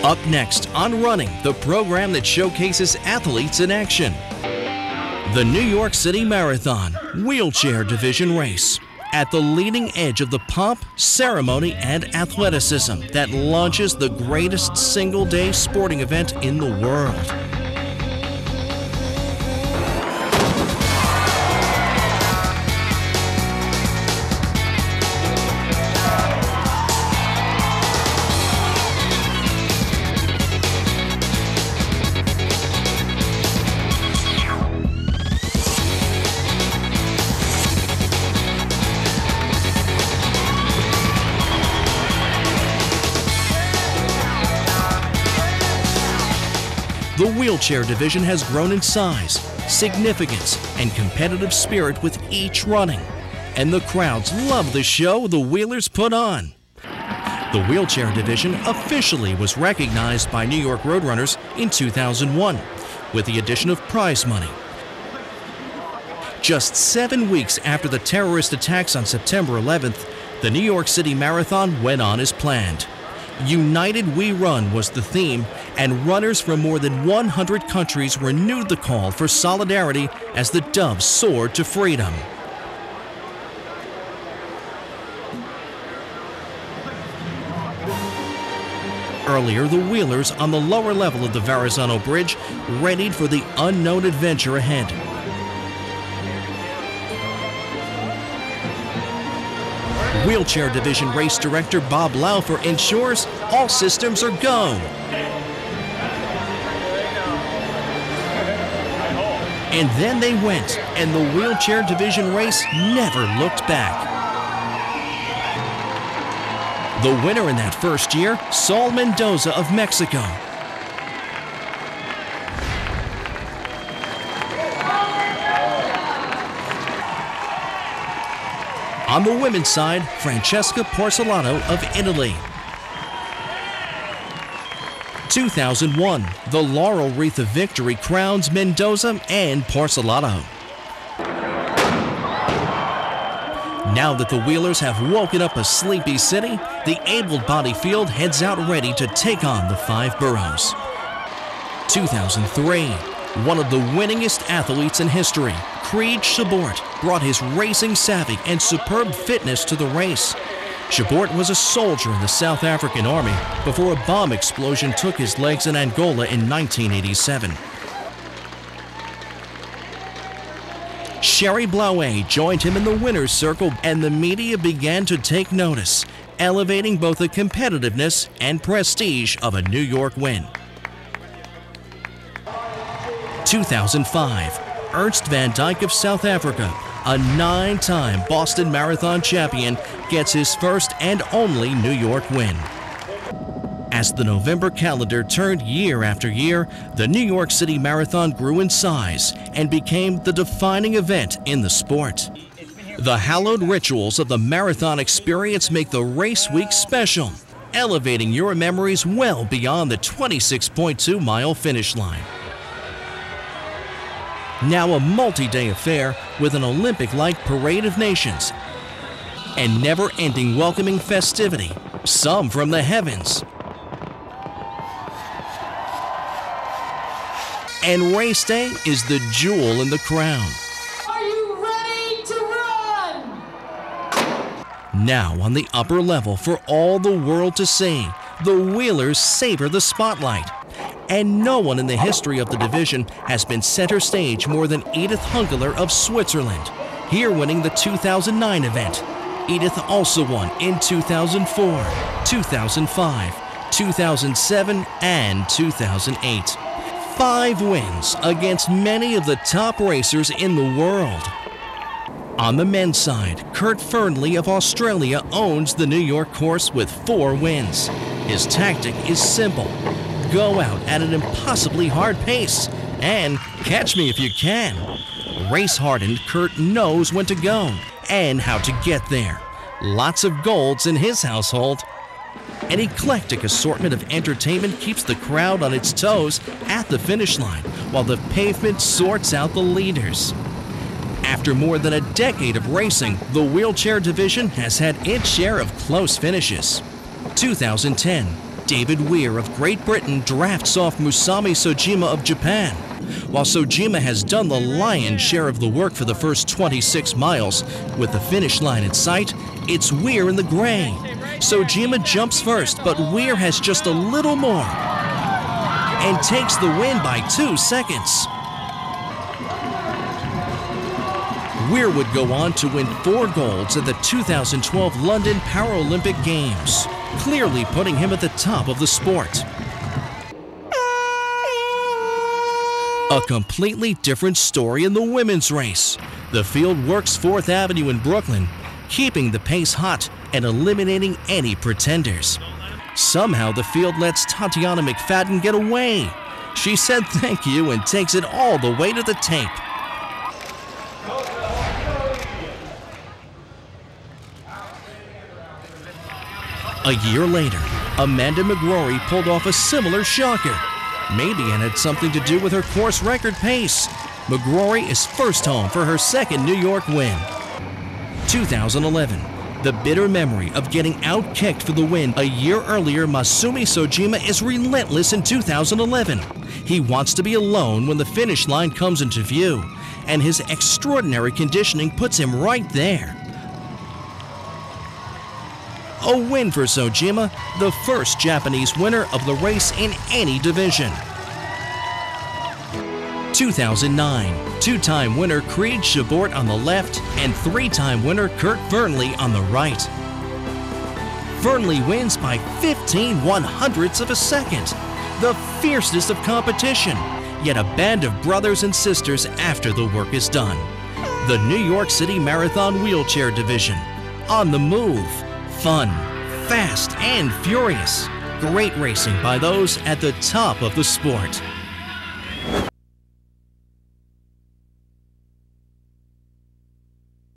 Up next on Running, the program that showcases athletes in action. The New York City Marathon Wheelchair Division Race. At the leading edge of the pomp, ceremony, and athleticism that launches the greatest single-day sporting event in the world. The wheelchair division has grown in size, significance, and competitive spirit with each running. And the crowds love the show the wheelers put on. The wheelchair division officially was recognized by New York Roadrunners in 2001 with the addition of prize money. Just 7 weeks after the terrorist attacks on September 11th, the New York City Marathon went on as planned. United We Run was the theme, and runners from more than 100 countries renewed the call for solidarity as the dove soared to freedom. Earlier, the wheelers on the lower level of the Verrazano Bridge readied for the unknown adventure ahead. Wheelchair Division Race Director Bob Laufer ensures all systems are go. And then they went, and the Wheelchair Division race never looked back. The winner in that first year, Saul Mendoza of Mexico. On the women's side, Francesca Porcelato of Italy. 2001, the Laurel Wreath of Victory crowns Mendoza and Porcelato. Now that the wheelers have woken up a sleepy city, the able-bodied field heads out ready to take on the 5 boroughs. 2003, one of the winningest athletes in history, Creed Chabort, brought his racing savvy and superb fitness to the race. Chabort was a soldier in the South African Army before a bomb explosion took his legs in Angola in 1987. Sherry Blauet joined him in the winner's circle, and the media began to take notice, elevating both the competitiveness and prestige of a New York win. 2005, Ernst van Dijk of South Africa, a 9-time Boston Marathon champion, gets his first and only New York win. As the November calendar turned year after year, the New York City Marathon grew in size and became the defining event in the sport. The hallowed rituals of the marathon experience make the race week special, elevating your memories well beyond the 26.2-mile finish line. Now a multi-day affair with an Olympic-like parade of nations and never-ending welcoming festivity, some from the heavens. And race day is the jewel in the crown. Are you ready to run? Now on the upper level for all the world to see, the wheelers savor the spotlight. And no one in the history of the division has been center stage more than Edith Hunkeler of Switzerland, here winning the 2009 event. Edith also won in 2004, 2005, 2007, and 2008. 5 wins against many of the top racers in the world. On the men's side, Kurt Fernley of Australia owns the New York course with 4 wins. His tactic is simple. Go out at an impossibly hard pace and catch me if you can. Race-hardened Kurt knows when to go and how to get there. Lots of golds in his household. An eclectic assortment of entertainment keeps the crowd on its toes at the finish line while the pavement sorts out the leaders. After more than a decade of racing, the wheelchair division has had its share of close finishes. 2010, David Weir of Great Britain drafts off Masami Sojima of Japan. While Sojima has done the lion's share of the work for the first 26 miles, with the finish line in sight, it's Weir in the gray. Sojima jumps first, but Weir has just a little more and takes the win by 2 seconds. Weir would go on to win 4 golds at the 2012 London Paralympic Games, clearly putting him at the top of the sport. A completely different story in the women's race. The field works 4th Avenue in Brooklyn, keeping the pace hot and eliminating any pretenders. Somehow the field lets Tatiana McFadden get away. She said thank you and takes it all the way to the tape. A year later, Amanda McGrory pulled off a similar shocker. Maybe it had something to do with her course record pace. McGrory is first home for her second New York win. 2011, the bitter memory of getting out-kicked for the win a year earlier. Masami Sojima is relentless in 2011. He wants to be alone when the finish line comes into view, and his extraordinary conditioning puts him right there. A win for Sojima, the first Japanese winner of the race in any division. 2009, 2-time winner Creed Shabort on the left and 3-time winner Kurt Fernley on the right. Fernley wins by 15/100ths of a second, the fiercest of competition, yet a band of brothers and sisters after the work is done. The New York City Marathon Wheelchair Division, on the move. Fun, fast, and furious. Great racing by those at the top of the sport.